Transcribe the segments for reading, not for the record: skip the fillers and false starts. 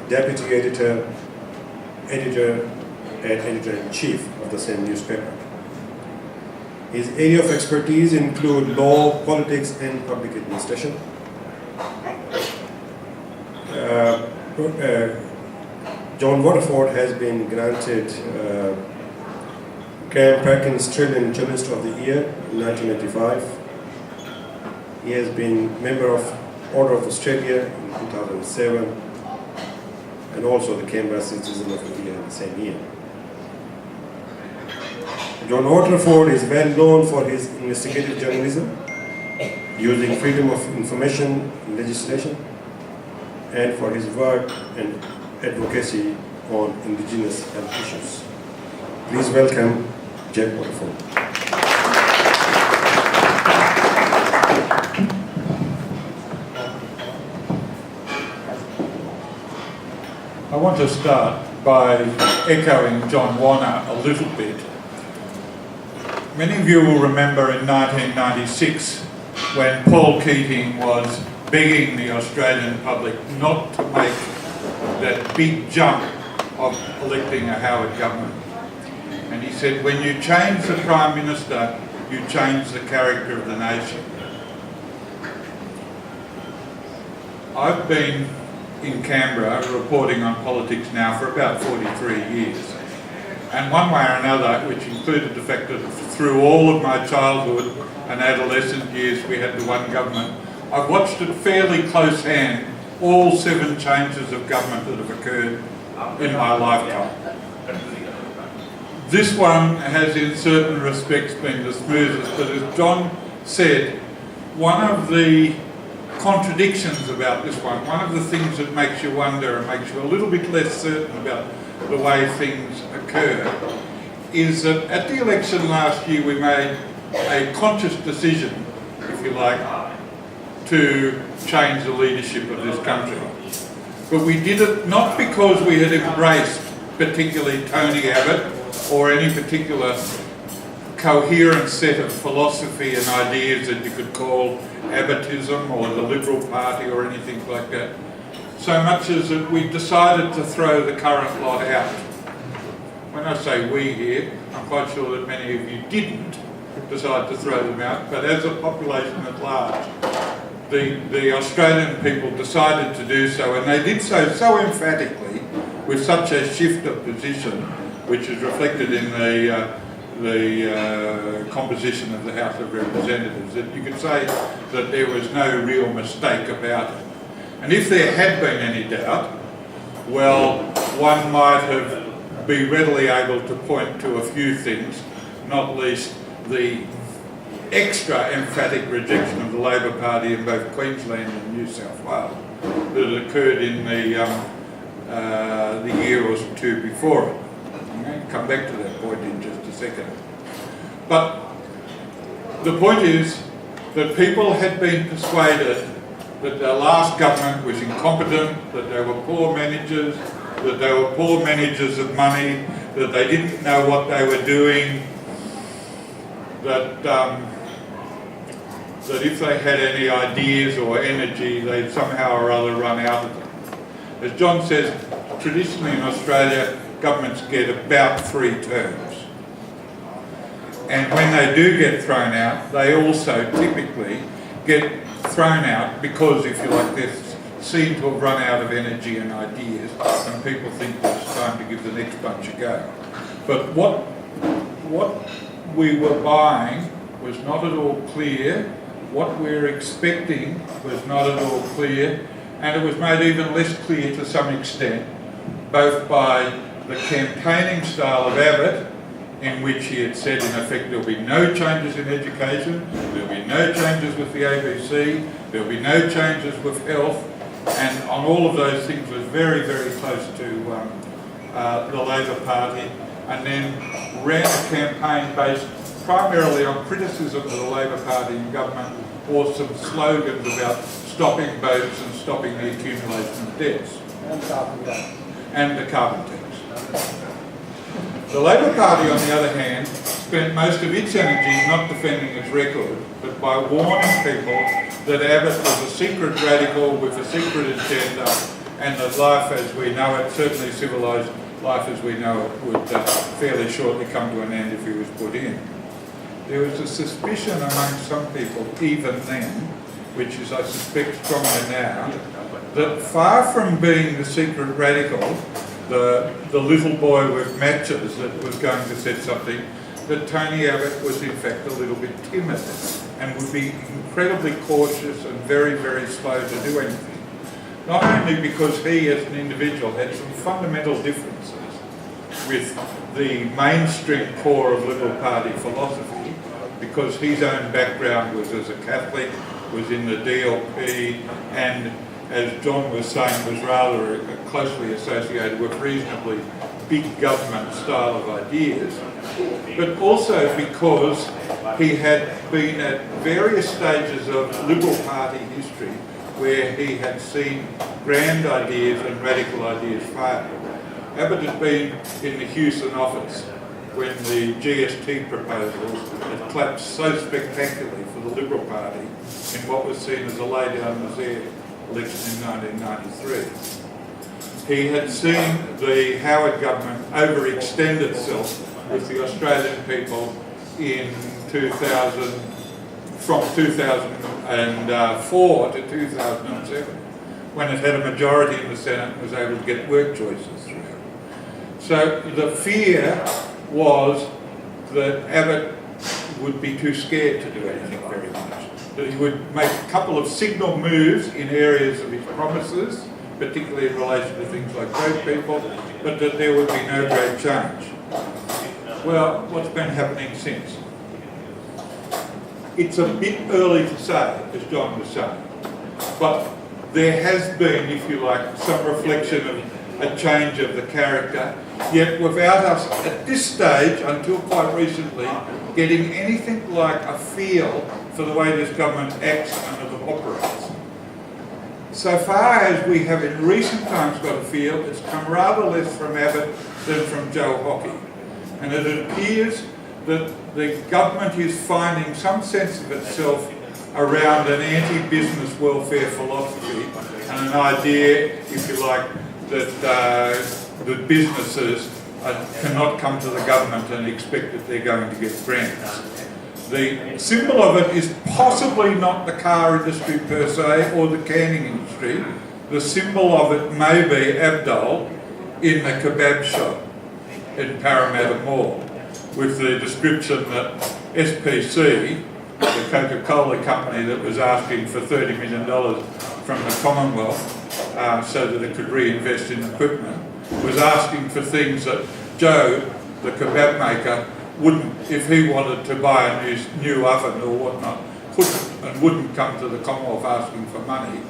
deputy editor, editor and editor-in-chief of the same newspaper. His area of expertise include law, politics, and public administration. John Waterford has been granted Graham Perkins Trillion Journalist of the Year in 1995. He has been member of Order of Australia in 2007 and also the Canberra Citizen of the Year in the same year. John Waterford is well known for his investigative journalism, using freedom of information legislation, and for his work and advocacy on Indigenous health issues. Please welcome Jack Waterford. I want to start by echoing John Warner a little bit. Many of you will remember in 1996 when Paul Keating was begging the Australian public not to make that big jump of electing a Howard government. And he said, when you change the Prime Minister, you change the character of the nation. I've been in Canberra reporting on politics now for about 43 years. And one way or another, which included the fact that through all of my childhood and adolescent years we had the one government, I've watched at fairly close hand all 7 changes of government that have occurred in my lifetime. This one has in certain respects been the smoothest, but as John said, one of the contradictions about this one of the things that makes you wonder and makes you a little bit less certain about the way things occur, is that at the election last year we made a conscious decision, if you like, to change the leadership of this country. But we did it not because we had embraced particularly Tony Abbott or any particular coherent set of philosophy and ideas that you could call Abbottism or the Liberal Party or anything like that, so much as that we decided to throw the current lot out. When I say we here, I'm quite sure that many of you didn't decide to throw them out, but as a population at large, the Australian people decided to do so, and they did so emphatically with such a shift of position, which is reflected in the composition of the House of Representatives, that you could say that there was no real mistake about it. And if there had been any doubt, well, one might have been readily able to point to a few things, not least the extra emphatic rejection of the Labor Party in both Queensland and New South Wales that had occurred in the year or 2 before it. I'm going to come back to that point in just a second. But the point is that people had been persuaded that the last government was incompetent, that they were poor managers, that they were poor managers of money, that they didn't know what they were doing, that if they had any ideas or energy, they'd somehow or other run out of them. As John says, traditionally in Australia, governments get about 3 terms. And when they do get thrown out, they also typically get thrown out because, if you like, they seem to have run out of energy and ideas, and people think it's time to give the next bunch a go. But what we were buying was not at all clear. What we were expecting was not at all clear, and it was made even less clear to some extent, both by the campaigning style of Abbott, in which he had said, in effect, there'll be no changes in education, there'll be no changes with the ABC, there'll be no changes with health, and on all of those things was very, very close to the Labor Party, and then ran a campaign based primarily on criticism of the Labor Party in government, or some slogans about stopping boats and stopping the accumulation of debts. And the carbon tax. The Labor Party, on the other hand, spent most of its energy not defending its record, but by warning people that Abbott was a secret radical with a secret agenda and that life as we know it, certainly civilised life as we know it, would fairly shortly come to an end if he was put in. There was a suspicion among some people, even then, which is I suspect stronger now, that far from being the secret radical, the little boy with matches that was going to set something, that Tony Abbott was in fact a little bit timid and would be incredibly cautious and very, very slow to do anything. Not only because he as an individual had some fundamental differences with the mainstream core of Liberal Party philosophy, because his own background was as a Catholic, was in the DLP, and as John was saying, was rather closely associated with reasonably big government style of ideas, but also because he had been at various stages of Liberal Party history where he had seen grand ideas and radical ideas fail. Abbott had been in the Houston office when the GST proposals had collapsed so spectacularly for the Liberal Party in what was seen as a lay-down-the-air election in 1993. He had seen the Howard government overextend itself with the Australian people in 2000, from 2004 to 2007, when it had a majority in the Senate and was able to get work choices through. So the fear was that Abbott would be too scared to do anything very much. That he would make a couple of signal moves in areas of his promises, particularly in relation to things like boat people, but that there would be no great change. Well, what's been happening since? It's a bit early to say, as John was saying, but there has been, if you like, some reflection of a change of the character, yet without us at this stage, until quite recently, getting anything like a feel for the way this government acts and operates. So far as we have in recent times got a feel, it's come rather less from Abbott than from Joe Hockey. And it appears that the government is finding some sense of itself around an anti-business welfare philosophy and an idea, if you like, that the businesses cannot come to the government and expect that they're going to get grants. The symbol of it is possibly not the car industry per se or the canning industry. The symbol of it may be Abdul in the kebab shop in Parramatta Mall, with the description that SPC, the Coca-Cola company that was asking for $30 million from the Commonwealth so that it could reinvest in equipment, was asking for things that Joe, the kebab maker, wouldn't, if he wanted to buy a new oven or whatnot, couldn't and wouldn't come to the Commonwealth asking for money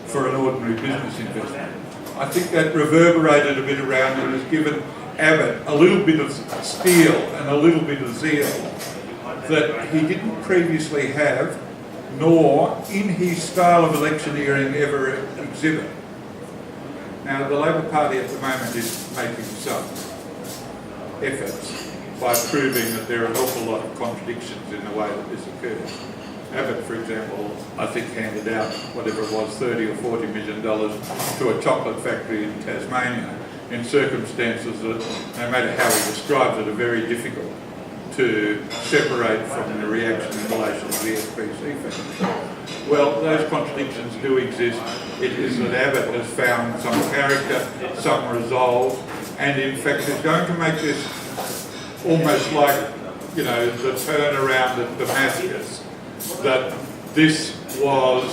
for an ordinary business investment. I think that reverberated a bit around and has given Abbott a little bit of steel and a little bit of zeal that he didn't previously have, nor in his style of electioneering ever exhibit. Now, the Labor Party at the moment is making some efforts by proving that there are an awful lot of contradictions in the way that this occurs. Abbott, for example, I think handed out whatever it was, $30 or $40 million to a chocolate factory in Tasmania in circumstances that, no matter how he describes it, are very difficult to separate from the reaction in relation to the SPC factory. Well, those contradictions do exist. It is that Abbott has found some character, some resolve, and in fact is going to make this almost like, you know, the turnaround at Damascus, that this was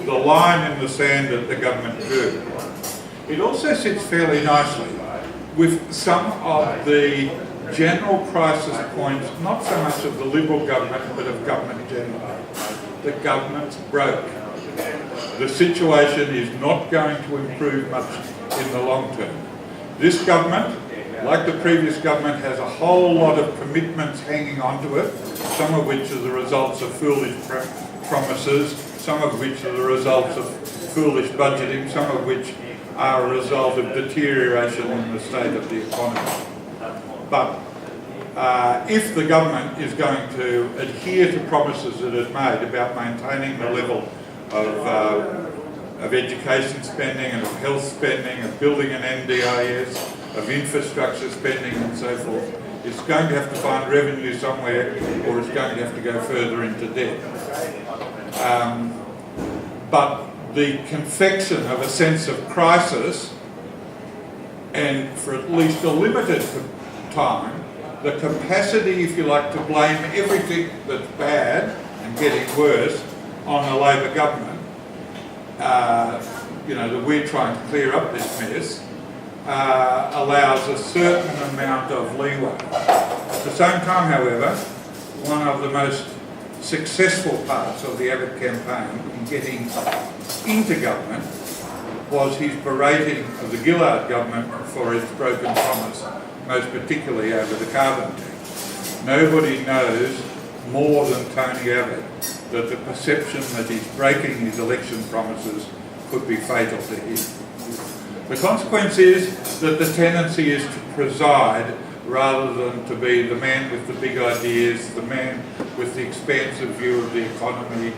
the line in the sand that the government drew. It also sits fairly nicely with some of the general crisis points, not so much of the Liberal government, but of government generally. The government's broke. The situation is not going to improve much in the long term. This government, like the previous government, has a whole lot of commitments hanging onto it, some of which are the results of foolish promises, some of which are the results of foolish budgeting, some of which are a result of deterioration in the state of the economy. But if the government is going to adhere to promises that it made about maintaining the level of of education spending and of health spending, of building an NDIS, of infrastructure spending and so forth. It's going to have to find revenue somewhere, or it's going to have to go further into debt. But the confection of a sense of crisis, and for at least a limited time, the capacity, if you like, to blame everything that's bad and getting worse on the Labor government, that we're trying to clear up this mess, allows a certain amount of leeway. At the same time, however, one of the most successful parts of the Abbott campaign in getting into government was his berating of the Gillard government for its broken promise, most particularly over the carbon tax. Nobody knows more than Tony Abbott that the perception that he's breaking his election promises could be fatal to him. The consequence is that the tendency is to preside rather than to be the man with the big ideas, the man with the expansive view of the economy,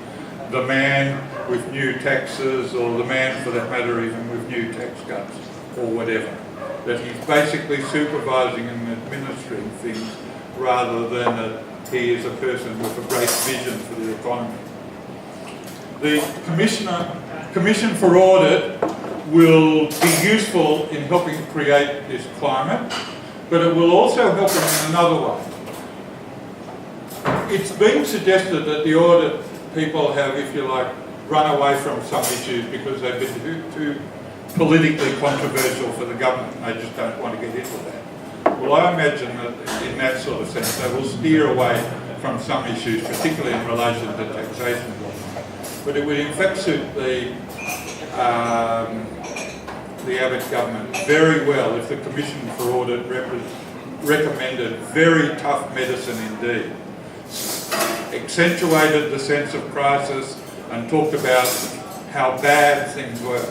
the man with new taxes, or the man, for that matter, even with new tax cuts, or whatever. That he's basically supervising and administering things rather than that he is a person with a great vision for the economy. The Commission for Audit will be useful in helping create this climate, but it will also help in another way. It's been suggested that the audit people have, if you like, run away from some issues because they've been too politically controversial for the government and they just don't want to get into that. Well, I imagine that in that sort of sense they will steer away from some issues, particularly in relation to taxation. But it would in fact suit the Abbott government very well if the Commission for Audit recommended very tough medicine indeed, accentuated the sense of crisis and talked about how bad things were.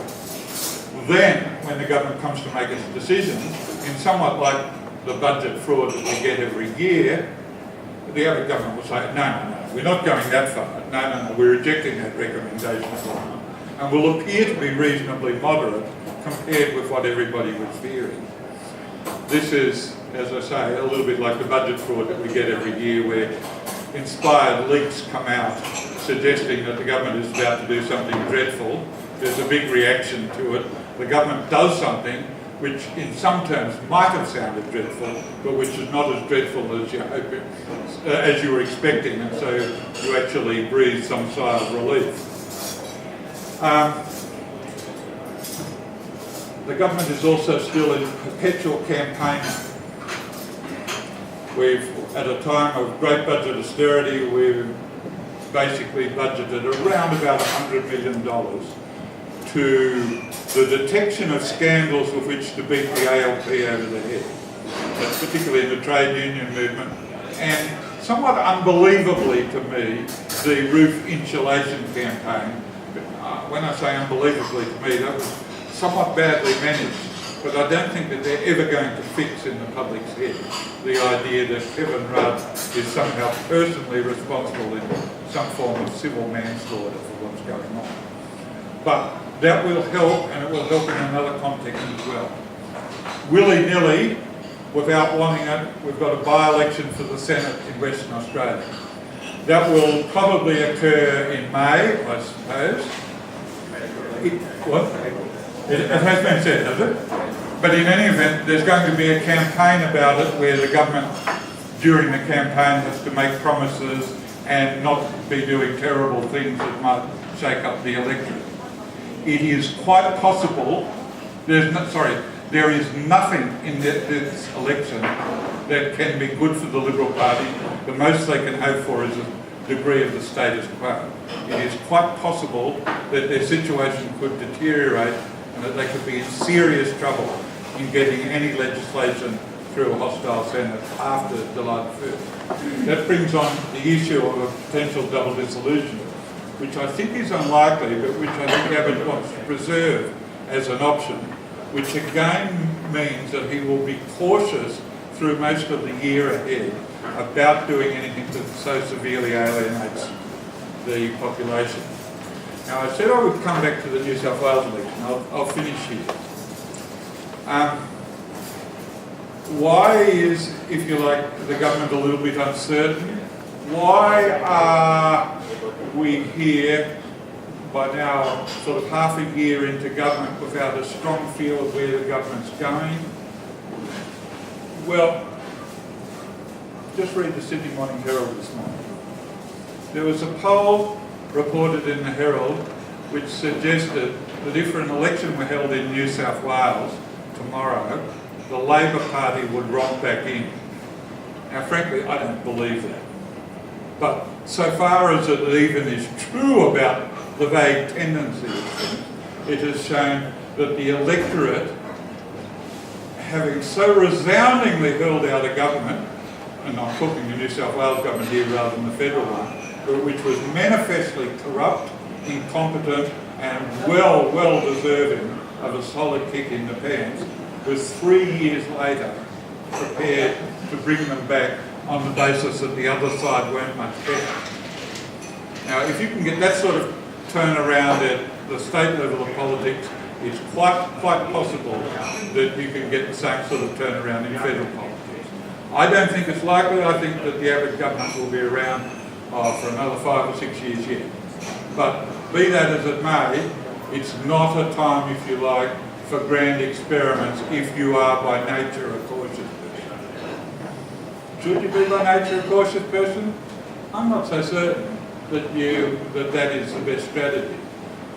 Then, when the government comes to make its decisions, in somewhat like the budget fraud that we get every year, the Abbott government will say, no, we're not going that far. No, we're rejecting that recommendation. And will appear to be reasonably moderate compared with what everybody was fearing. This is, as I say, a little bit like the budget fraud that we get every year, where inspired leaks come out suggesting that the government is about to do something dreadful. There's a big reaction to it. The government does something which in some terms might have sounded dreadful, but which is not as dreadful as you were expecting, and so you actually breathe some sigh of relief. The government is also still in perpetual campaign. At a time of great budget austerity, we've basically budgeted around about $100 million to the detection of scandals with which to beat the ALP over the head. That's particularly in the trade union movement. And somewhat unbelievably to me, the roof insulation campaign. When I say unbelievably to me, that was somewhat badly managed, but I don't think that they're ever going to fix in the public's head the idea that Kevin Rudd is somehow personally responsible in some form of civil manslaughter for what's going on. But that will help, and it will help in another context as well. Willy-nilly, without wanting it, we've got a by-election for the Senate in Western Australia. That will probably occur in May, I suppose. It has been said, has it? But in any event, there's going to be a campaign about it where the government, during the campaign, has to make promises and not be doing terrible things that might shake up the electorate. It is quite possible, there is nothing in this election that can be good for the Liberal Party. The most they can hope for is a degree of the status quo. It is quite possible that their situation could deteriorate and that they could be in serious trouble in getting any legislation through a hostile Senate after July 1st. That brings on the issue of a potential double dissolution, which I think is unlikely, but which I think Abbott wants to preserve as an option, which again means that he will be cautious through most of the year ahead about doing anything that so severely alienates the population. Now, I said I would come back to the New South Wales election. I'll finish here. Why is, if you like, the government a little bit uncertain? Why are we here by now sort of half a year into government without a strong feel of where the government's going? Well, just read the Sydney Morning Herald this morning. There was a poll reported in the Herald which suggested that if an election were held in New South Wales tomorrow, the Labor Party would romp back in. Now, frankly, I don't believe that. But so far as it even is true about the vague tendency of things, it has shown that the electorate, having so resoundingly hurled out a government, and I'm talking the New South Wales government here rather than the federal one, which was manifestly corrupt, incompetent, and well deserving of a solid kick in the pants, was 3 years later prepared to bring them back on the basis that the other side weren't much better. Now, if you can get that sort of turnaround at the state level of politics, it's quite possible that you can get the same sort of turnaround in federal politics. I don't think it's likely. I think that the Abbott government will be around for another 5 or 6 years yet. But be that as it may, it's not a time, if you like, for grand experiments if you are by nature a cautious person. Should you be by nature a cautious person? I'm not so certain that is the best strategy.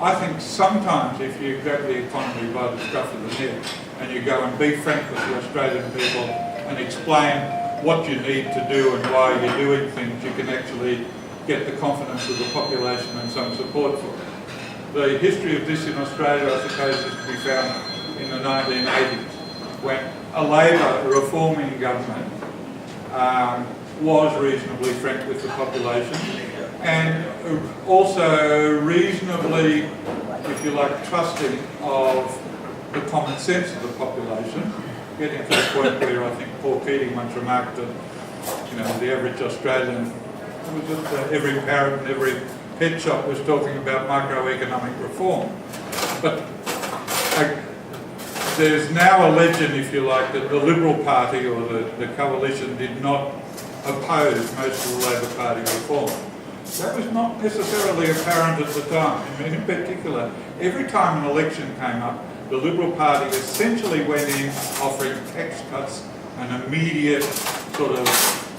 I think sometimes if you grab the economy by the scruff of the neck and you go and be frank with the Australian people and explain what you need to do and why you're doing things, you can actually get the confidence of the population and some support for it. The history of this in Australia, I suppose, is to be found in the 1980s, when a Labor reforming government was reasonably frank with the population and also reasonably, if you like, trusting of the common sense of the population, getting to the point where I think Paul Keating once remarked that, the average Australian, every parent and every pet shop was talking about microeconomic reform. But there's now a legend, if you like, that the Liberal Party or the coalition did not oppose most of the Labor Party reform. That was not necessarily apparent at the time. I mean, in particular, every time an election came up, the Liberal Party essentially went in offering tax cuts and immediate sort of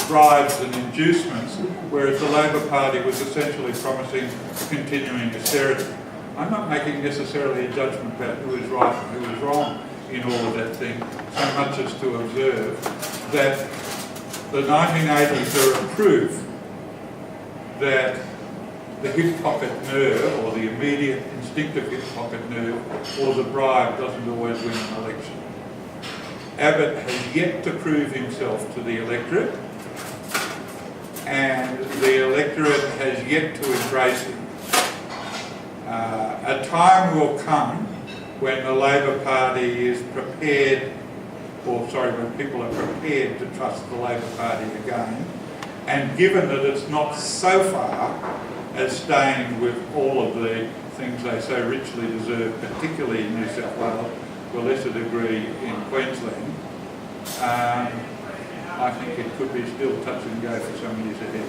bribes and inducements, whereas the Labor Party was essentially promising continuing austerity. I'm not making necessarily a judgment about who is right and who is wrong in all of that thing, so much as to observe that the 1980s are a proof that the hip pocket nerve, or the immediate instinctive hip pocket nerve, or the bribe doesn't always win an election. Abbott has yet to prove himself to the electorate, and the electorate has yet to embrace him. A time will come when the Labor Party is prepared, when people are prepared to trust the Labor Party again, and given that it's not so far as staying with all of the things they so richly deserve, particularly in New South Wales, to a lesser degree in Queensland, I think it could be still touch and go for some years ahead.